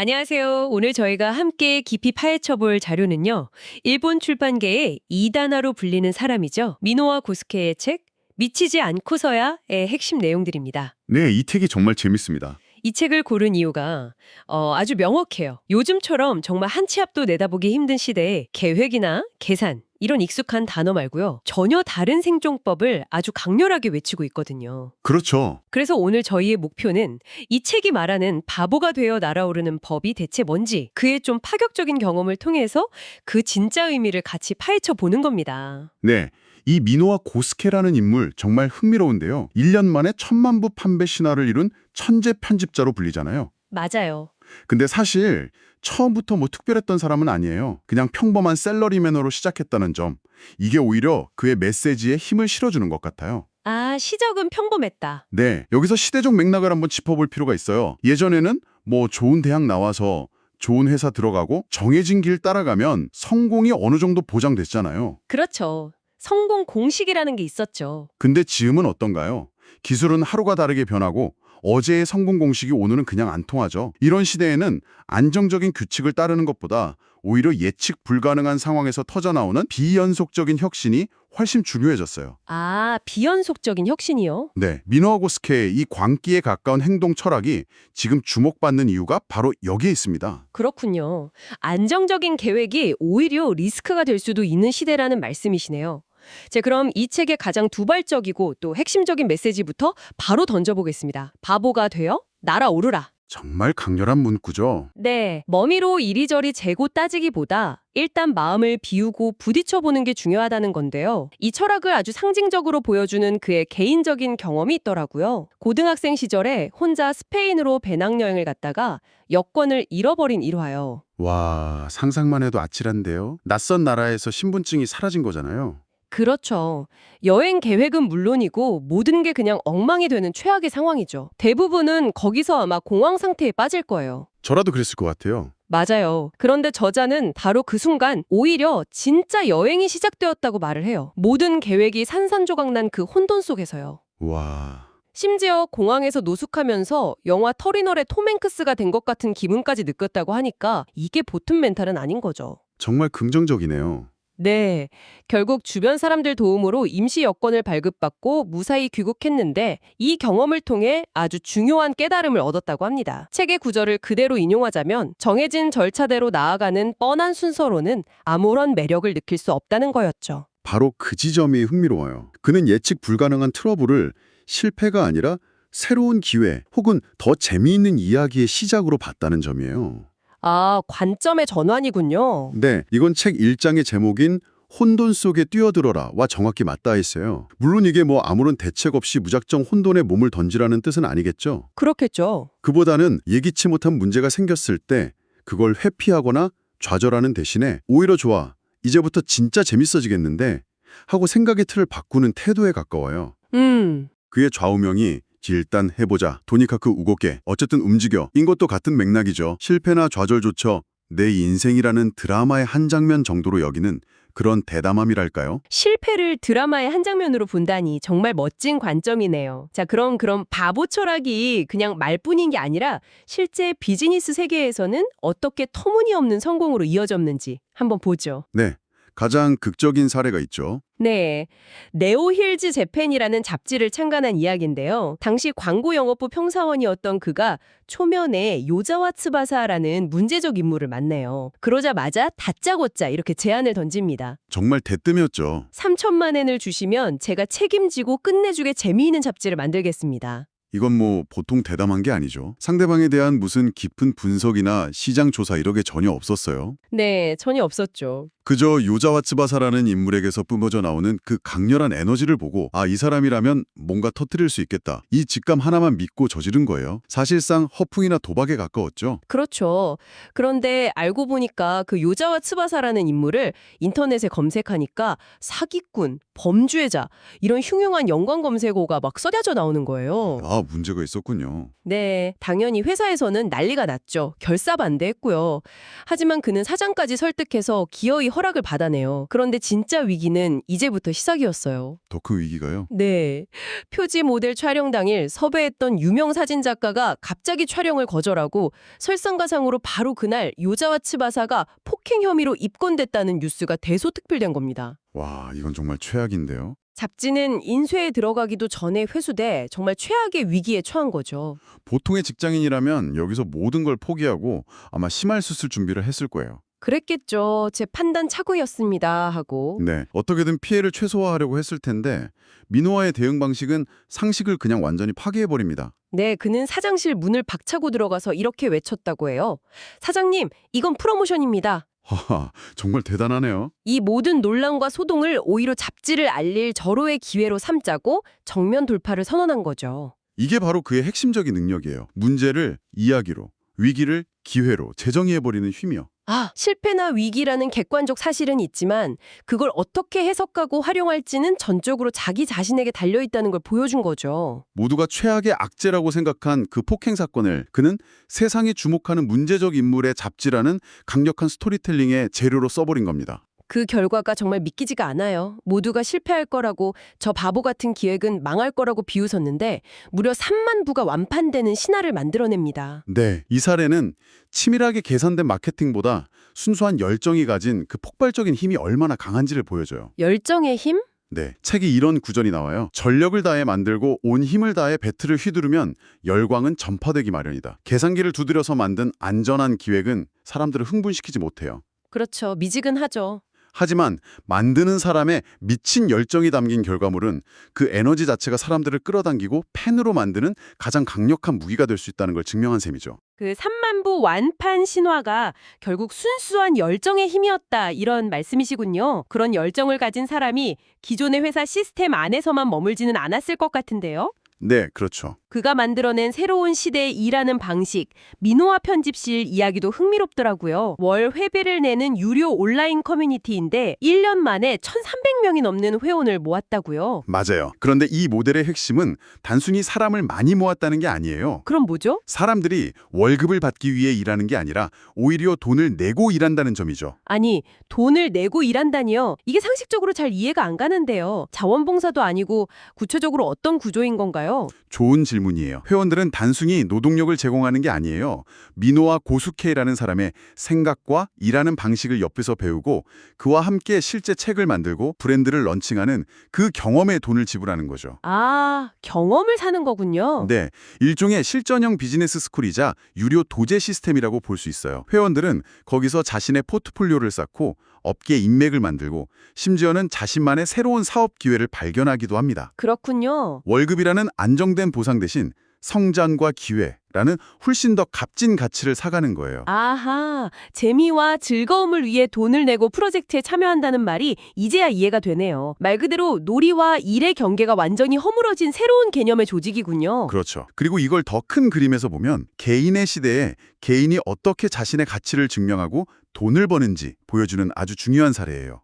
안녕하세요. 오늘 저희가 함께 깊이 파헤쳐볼 자료는요. 일본 출판계의 이단화로 불리는 사람이죠. 미노와 고스케의 책 미치지 않고서야의 핵심 내용들입니다. 네, 이 책이 정말 재밌습니다. 이 책을 고른 이유가 아주 명확해요. 요즘처럼 정말 한 치 앞도 내다보기 힘든 시대에 계획이나 계산 이런 익숙한 단어 말고요. 전혀 다른 생존법을 아주 강렬하게 외치고 있거든요. 그렇죠. 그래서 오늘 저희의 목표는 이 책이 말하는 바보가 되어 날아오르는 법이 대체 뭔지, 그의 좀 파격적인 경험을 통해서 그 진짜 의미를 같이 파헤쳐 보는 겁니다. 네, 이 미노와 고스케라는 인물 정말 흥미로운데요. 1년 만에 1000만 부 판매 신화를 이룬 천재 편집자로 불리잖아요. 맞아요. 근데 사실 처음부터 뭐 특별했던 사람은 아니에요. 그냥 평범한 샐러리맨으로 시작했다는 점. 이게 오히려 그의 메시지에 힘을 실어주는 것 같아요. 아, 시작은 평범했다. 네, 여기서 시대적 맥락을 한번 짚어볼 필요가 있어요. 예전에는 뭐 좋은 대학 나와서 좋은 회사 들어가고 정해진 길 따라가면 성공이 어느 정도 보장됐잖아요. 그렇죠. 성공 공식이라는 게 있었죠. 근데 지금은 어떤가요? 기술은 하루가 다르게 변하고 어제의 성공 공식이 오늘은 그냥 안 통하죠. 이런 시대에는 안정적인 규칙을 따르는 것보다 오히려 예측 불가능한 상황에서 터져나오는 비연속적인 혁신이 훨씬 중요해졌어요. 아, 비연속적인 혁신이요? 네, 미노와 고스케의 이 광기에 가까운 행동 철학이 지금 주목받는 이유가 바로 여기에 있습니다. 그렇군요. 안정적인 계획이 오히려 리스크가 될 수도 있는 시대라는 말씀이시네요. 자, 그럼 이 책의 가장 두발적이고 또 핵심적인 메시지부터 바로 던져보겠습니다. 바보가 되어 날아오르라. 정말 강렬한 문구죠. 네, 머미로 이리저리 재고 따지기보다 일단 마음을 비우고 부딪혀보는 게 중요하다는 건데요. 이 철학을 아주 상징적으로 보여주는 그의 개인적인 경험이 있더라고요. 고등학생 시절에 혼자 스페인으로 배낭여행을 갔다가 여권을 잃어버린 일화요. 와, 상상만 해도 아찔한데요. 낯선 나라에서 신분증이 사라진 거잖아요. 그렇죠. 여행 계획은 물론이고 모든 게 그냥 엉망이 되는 최악의 상황이죠. 대부분은 거기서 아마 공황 상태에 빠질 거예요. 저라도 그랬을 것 같아요. 맞아요. 그런데 저자는 바로 그 순간 오히려 진짜 여행이 시작되었다고 말을 해요. 모든 계획이 산산조각난 그 혼돈 속에서요. 와, 심지어 공항에서 노숙하면서 영화 터미널의 톰 행크스가 된 것 같은 기분까지 느꼈다고 하니까 이게 보통 멘탈은 아닌 거죠. 정말 긍정적이네요. 네, 결국 주변 사람들 도움으로 임시 여권을 발급받고 무사히 귀국했는데 이 경험을 통해 아주 중요한 깨달음을 얻었다고 합니다. 책의 구절을 그대로 인용하자면 정해진 절차대로 나아가는 뻔한 순서로는 아무런 매력을 느낄 수 없다는 거였죠. 바로 그 지점이 흥미로워요. 그는 예측 불가능한 트러블을 실패가 아니라 새로운 기회 혹은 더 재미있는 이야기의 시작으로 봤다는 점이에요. 아, 관점의 전환이군요. 네, 이건 책 1장의 제목인 혼돈 속에 뛰어들어라와 정확히 맞닿아 있어요. 물론 이게 뭐 아무런 대책 없이 무작정 혼돈에 몸을 던지라는 뜻은 아니겠죠. 그렇겠죠. 그보다는 예기치 못한 문제가 생겼을 때 그걸 회피하거나 좌절하는 대신에 오히려 좋아, 이제부터 진짜 재밌어지겠는데 하고 생각의 틀을 바꾸는 태도에 가까워요. 그의 좌우명이 일단 해보자, 도니카쿠 우고케, 어쨌든 움직여 인 것도 같은 맥락이죠. 실패나 좌절조차 내 인생이라는 드라마의 한 장면 정도로 여기는 그런 대담함이랄까요? 실패를 드라마의 한 장면으로 본다니 정말 멋진 관점이네요. 자, 그럼 바보 철학이 그냥 말뿐인 게 아니라 실제 비즈니스 세계에서는 어떻게 터무니없는 성공으로 이어졌는지 한번 보죠. 네, 가장 극적인 사례가 있죠. 네, 네오힐즈 재팬이라는 잡지를 창간한 이야기인데요. 당시 광고 영업부 평사원이었던 그가 초면에 요자와 츠바사라는 문제적 인물을 만나요. 그러자마자 다짜고짜 이렇게 제안을 던집니다. 정말 대뜸이었죠. 3천만 엔을 주시면 제가 책임지고 끝내주게 재미있는 잡지를 만들겠습니다. 이건 뭐 보통 대담한 게 아니죠. 상대방에 대한 무슨 깊은 분석이나 시장 조사 이런 게 전혀 없었어요. 네, 전혀 없었죠. 그저 요자와 츠바사라는 인물에게서 뿜어져 나오는 그 강렬한 에너지를 보고 아, 이 사람이라면 뭔가 터뜨릴 수 있겠다. 이 직감 하나만 믿고 저지른 거예요. 사실상 허풍이나 도박에 가까웠죠. 그렇죠. 그런데 알고 보니까 그 요자와 츠바사라는 인물을 인터넷에 검색하니까 사기꾼, 범죄자 이런 흉흉한 연관 검색어가 막 쏟아져 나오는 거예요. 아, 문제가 있었군요. 네, 당연히 회사에서는 난리가 났죠. 결사반대했고요. 하지만 그는 사장까지 설득해서 기어이 허락을 받아내요. 그런데 진짜 위기는 이제부터 시작이었어요. 더 큰 위기가요? 네, 표지 모델 촬영 당일 섭외했던 유명 사진작가가 갑자기 촬영을 거절하고 설상가상으로 바로 그날 요자와 츠바사가 폭행 혐의로 입건됐다는 뉴스가 대소특필된 겁니다. 와, 이건 정말 최악인데요. 잡지는 인쇄에 들어가기도 전에 회수돼 정말 최악의 위기에 처한 거죠. 보통의 직장인이라면 여기서 모든 걸 포기하고 아마 심할 수술 준비를 했을 거예요. 그랬겠죠. 제 판단 착오였습니다 하고. 네, 어떻게든 피해를 최소화하려고 했을 텐데 민호와의 대응 방식은 상식을 그냥 완전히 파괴해버립니다. 네, 그는 사장실 문을 박차고 들어가서 이렇게 외쳤다고 해요. 사장님, 이건 프로모션입니다. 하하, 정말 대단하네요. 이 모든 논란과 소동을 오히려 잡지를 알릴 절호의 기회로 삼자고 정면 돌파를 선언한 거죠. 이게 바로 그의 핵심적인 능력이에요. 문제를 이야기로, 위기를 기회로 재정의해버리는 힘이요. 실패나 위기라는 객관적 사실은 있지만 그걸 어떻게 해석하고 활용할지는 전적으로 자기 자신에게 달려있다는 걸 보여준 거죠. 모두가 최악의 악재라고 생각한 그 폭행 사건을 그는 세상이 주목하는 문제적 인물의 잡지라는 강력한 스토리텔링의 재료로 써버린 겁니다. 그 결과가 정말 믿기지가 않아요. 모두가 실패할 거라고 저 바보 같은 기획은 망할 거라고 비웃었는데 무려 3만 부가 완판되는 신화를 만들어냅니다. 네, 이 사례는 치밀하게 계산된 마케팅보다 순수한 열정이 가진 그 폭발적인 힘이 얼마나 강한지를 보여줘요. 열정의 힘? 네, 책에 이런 구절이 나와요. 전력을 다해 만들고 온 힘을 다해 배틀을 휘두르면 열광은 전파되기 마련이다. 계산기를 두드려서 만든 안전한 기획은 사람들을 흥분시키지 못해요. 그렇죠. 미지근하죠. 하지만 만드는 사람의 미친 열정이 담긴 결과물은 그 에너지 자체가 사람들을 끌어당기고 팬으로 만드는 가장 강력한 무기가 될 수 있다는 걸 증명한 셈이죠. 그 3만 부 완판 신화가 결국 순수한 열정의 힘이었다 이런 말씀이시군요. 그런 열정을 가진 사람이 기존의 회사 시스템 안에서만 머물지는 않았을 것 같은데요. 네, 그렇죠. 그가 만들어낸 새로운 시대의 일하는 방식, 민호화 편집실 이야기도 흥미롭더라고요. 월 회비를 내는 유료 온라인 커뮤니티인데 1년 만에 1,300명이 넘는 회원을 모았다고요. 맞아요. 그런데 이 모델의 핵심은 단순히 사람을 많이 모았다는 게 아니에요. 그럼 뭐죠? 사람들이 월급을 받기 위해 일하는 게 아니라 오히려 돈을 내고 일한다는 점이죠. 아니, 돈을 내고 일한다니요? 이게 상식적으로 잘 이해가 안 가는데요. 자원봉사도 아니고 구체적으로 어떤 구조인 건가요? 좋은 질문이에요. 회원들은 단순히 노동력을 제공하는 게 아니에요. 민호와 고수케이라는 사람의 생각과 일하는 방식을 옆에서 배우고 그와 함께 실제 책을 만들고 브랜드를 런칭하는 그 경험에 돈을 지불하는 거죠. 아, 경험을 사는 거군요. 네, 일종의 실전형 비즈니스 스쿨이자 유료 도제 시스템이라고 볼 수 있어요. 회원들은 거기서 자신의 포트폴리오를 쌓고 업계 인맥을 만들고 심지어는 자신만의 새로운 사업 기회를 발견하기도 합니다. 그렇군요. 월급이라는 안정된 보상 대신 성장과 기회라는 훨씬 더 값진 가치를 사가는 거예요. 아하, 재미와 즐거움을 위해 돈을 내고 프로젝트에 참여한다는 말이 이제야 이해가 되네요. 말 그대로 놀이와 일의 경계가 완전히 허물어진 새로운 개념의 조직이군요. 그렇죠. 그리고 이걸 더 큰 그림에서 보면 개인의 시대에 개인이 어떻게 자신의 가치를 증명하고 돈을 버는지 보여주는 아주 중요한 사례예요.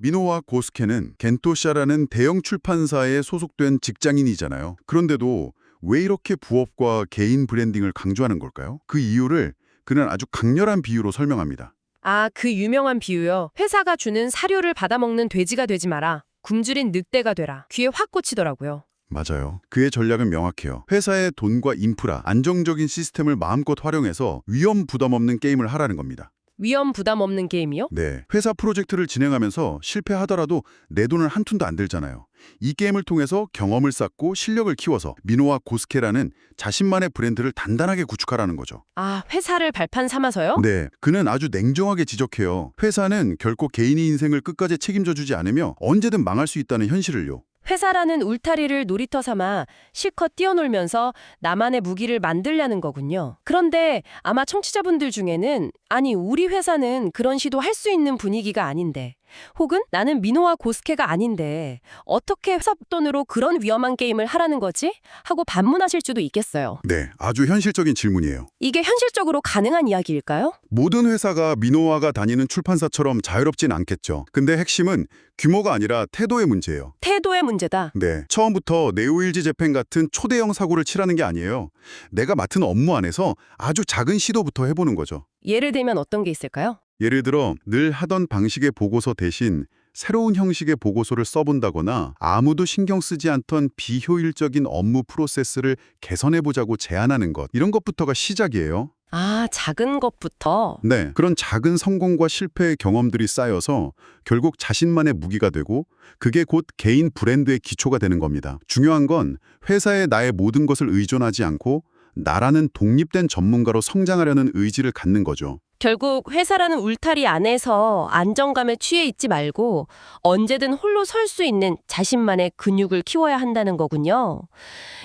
민호와 고스케는 겐토샤라는 대형 출판사에 소속된 직장인이잖아요. 그런데도 왜 이렇게 부업과 개인 브랜딩을 강조하는 걸까요? 그 이유를 그는 아주 강렬한 비유로 설명합니다. 아, 그 유명한 비유요. 회사가 주는 사료를 받아먹는 돼지가 되지 마라. 굶주린 늑대가 되라. 귀에 확 꽂히더라고요. 맞아요. 그의 전략은 명확해요. 회사의 돈과 인프라, 안정적인 시스템을 마음껏 활용해서 위험 부담 없는 게임을 하라는 겁니다. 위험 부담 없는 게임이요? 네, 회사 프로젝트를 진행하면서 실패하더라도 내 돈은 한 푼도 안 들잖아요. 이 게임을 통해서 경험을 쌓고 실력을 키워서 민호와 고스케라는 자신만의 브랜드를 단단하게 구축하라는 거죠. 아, 회사를 발판 삼아서요? 네, 그는 아주 냉정하게 지적해요. 회사는 결코 개인의 인생을 끝까지 책임져 주지 않으며 언제든 망할 수 있다는 현실을요. 회사라는 울타리를 놀이터 삼아 실컷 뛰어놀면서 나만의 무기를 만들려는 거군요. 그런데 아마 청취자분들 중에는 아니 우리 회사는 그런 시도 할 수 있는 분위기가 아닌데 혹은 나는 민호와 고스케가 아닌데 어떻게 회사 돈으로 그런 위험한 게임을 하라는 거지? 하고 반문하실 수도 있겠어요. 네, 아주 현실적인 질문이에요. 이게 현실적으로 가능한 이야기일까요? 모든 회사가 민호화가 다니는 출판사처럼 자유롭진 않겠죠. 근데 핵심은 규모가 아니라 태도의 문제예요. 태도의 문제다. 네, 처음부터 네오일지 재팬 같은 초대형 사고를 치라는 게 아니에요. 내가 맡은 업무 안에서 아주 작은 시도부터 해보는 거죠. 예를 들면 어떤 게 있을까요? 예를 들어 늘 하던 방식의 보고서 대신 새로운 형식의 보고서를 써본다거나 아무도 신경 쓰지 않던 비효율적인 업무 프로세스를 개선해보자고 제안하는 것. 이런 것부터가 시작이에요. 아, 작은 것부터. 네, 그런 작은 성공과 실패의 경험들이 쌓여서 결국 자신만의 무기가 되고 그게 곧 개인 브랜드의 기초가 되는 겁니다. 중요한 건 회사에 나의 모든 것을 의존하지 않고 나라는 독립된 전문가로 성장하려는 의지를 갖는 거죠. 결국 회사라는 울타리 안에서 안정감에 취해 있지 말고 언제든 홀로 설 수 있는 자신만의 근육을 키워야 한다는 거군요.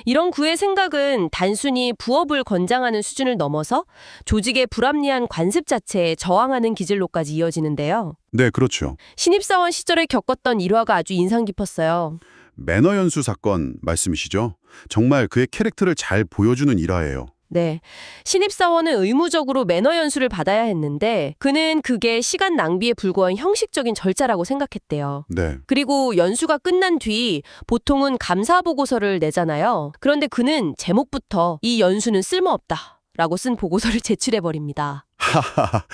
이런 구의 생각은 단순히 부업을 권장하는 수준을 넘어서 조직의 불합리한 관습 자체에 저항하는 기질로까지 이어지는데요. 네, 그렇죠. 신입사원 시절에 겪었던 일화가 아주 인상 깊었어요. 매너 연수 사건 말씀이시죠? 정말 그의 캐릭터를 잘 보여주는 일화예요. 네. 신입사원은 의무적으로 매너 연수를 받아야 했는데 그는 그게 시간 낭비에 불과한 형식적인 절차라고 생각했대요. 네. 그리고 연수가 끝난 뒤 보통은 감사 보고서를 내잖아요. 그런데 그는 제목부터 이 연수는 쓸모없다 라고 쓴 보고서를 제출해버립니다. 하하하,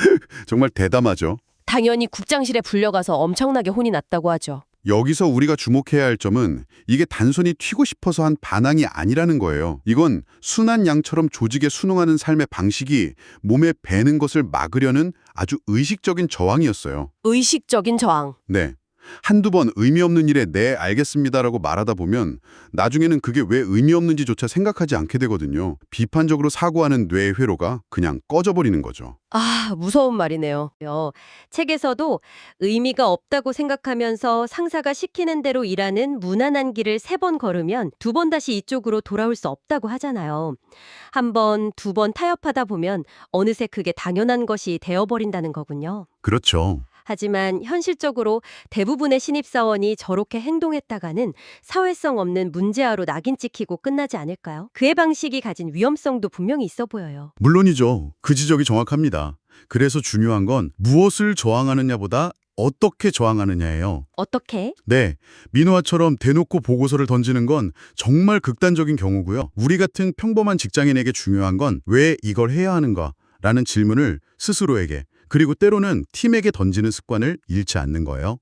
정말 대담하죠. 당연히 국장실에 불려가서 엄청나게 혼이 났다고 하죠. 여기서 우리가 주목해야 할 점은 이게 단순히 튀고 싶어서 한 반항이 아니라는 거예요. 이건 순한 양처럼 조직에 순응하는 삶의 방식이 몸에 배는 것을 막으려는 아주 의식적인 저항이었어요. 의식적인 저항. 네. 한두 번 의미 없는 일에 네, 알겠습니다라고 말하다 보면 나중에는 그게 왜 의미 없는지조차 생각하지 않게 되거든요. 비판적으로 사고하는 뇌의 회로가 그냥 꺼져버리는 거죠. 아, 무서운 말이네요. 책에서도 의미가 없다고 생각하면서 상사가 시키는 대로 일하는 무난한 길을 3번 걸으면 2번 다시 이쪽으로 돌아올 수 없다고 하잖아요. 1번, 2번 타협하다 보면 어느새 그게 당연한 것이 되어버린다는 거군요. 그렇죠. 하지만 현실적으로 대부분의 신입사원이 저렇게 행동했다가는 사회성 없는 문제아로 낙인 찍히고 끝나지 않을까요? 그의 방식이 가진 위험성도 분명히 있어 보여요. 물론이죠. 그 지적이 정확합니다. 그래서 중요한 건 무엇을 저항하느냐보다 어떻게 저항하느냐예요. 어떻게? 네, 민호아처럼 대놓고 보고서를 던지는 건 정말 극단적인 경우고요. 우리 같은 평범한 직장인에게 중요한 건 왜 이걸 해야 하는가? 라는 질문을 스스로에게 그리고 때로는 팀에게 던지는 습관을 잃지 않는 거예요.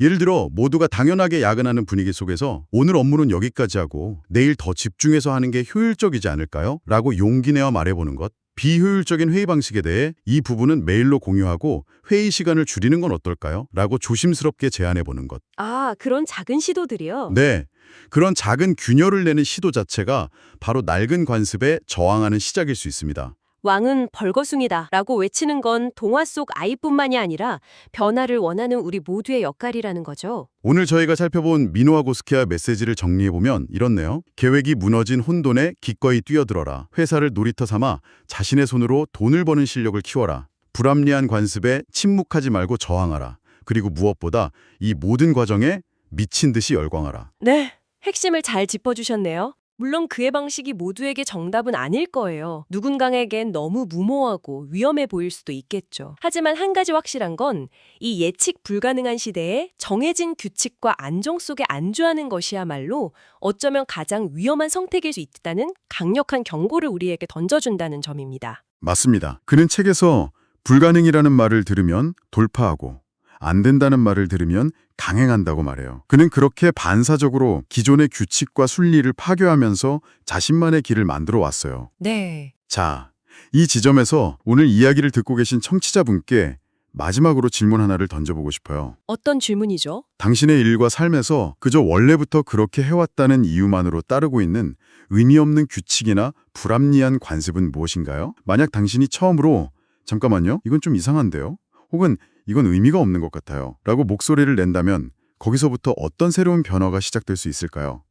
예를 들어 모두가 당연하게 야근하는 분위기 속에서 오늘 업무는 여기까지 하고 내일 더 집중해서 하는 게 효율적이지 않을까요? 라고 용기 내어 말해보는 것. 비효율적인 회의 방식에 대해 이 부분은 메일로 공유하고 회의 시간을 줄이는 건 어떨까요? 라고 조심스럽게 제안해보는 것. 아, 그런 작은 시도들이요? 네, 그런 작은 균열을 내는 시도 자체가 바로 낡은 관습에 저항하는 시작일 수 있습니다. 왕은 벌거숭이다 라고 외치는 건 동화 속 아이뿐만이 아니라 변화를 원하는 우리 모두의 역할이라는 거죠. 오늘 저희가 살펴본 민호와 고스케아 메시지를 정리해보면 이렇네요. 계획이 무너진 혼돈에 기꺼이 뛰어들어라. 회사를 놀이터 삼아 자신의 손으로 돈을 버는 실력을 키워라. 불합리한 관습에 침묵하지 말고 저항하라. 그리고 무엇보다 이 모든 과정에 미친 듯이 열광하라. 네, 핵심을 잘 짚어주셨네요. 물론 그의 방식이 모두에게 정답은 아닐 거예요. 누군가에겐 너무 무모하고 위험해 보일 수도 있겠죠. 하지만 한 가지 확실한 건 이 예측 불가능한 시대에 정해진 규칙과 안정 속에 안주하는 것이야말로 어쩌면 가장 위험한 선택일 수 있다는 강력한 경고를 우리에게 던져준다는 점입니다. 맞습니다. 그는 책에서 불가능이라는 말을 들으면 돌파하고 안 된다는 말을 들으면 강행한다고 말해요. 그는 그렇게 반사적으로 기존의 규칙과 순리를 파괴하면서 자신만의 길을 만들어 왔어요. 네. 자, 이 지점에서 오늘 이야기를 듣고 계신 청취자분께 마지막으로 질문 하나를 던져보고 싶어요. 어떤 질문이죠? 당신의 일과 삶에서 그저 원래부터 그렇게 해왔다는 이유만으로 따르고 있는 의미 없는 규칙이나 불합리한 관습은 무엇인가요? 만약 당신이 처음으로 잠깐만요, 이건 좀 이상한데요? 혹은 이건 의미가 없는 것 같아요 라고 목소리를 낸다면 거기서부터 어떤 새로운 변화가 시작될 수 있을까요?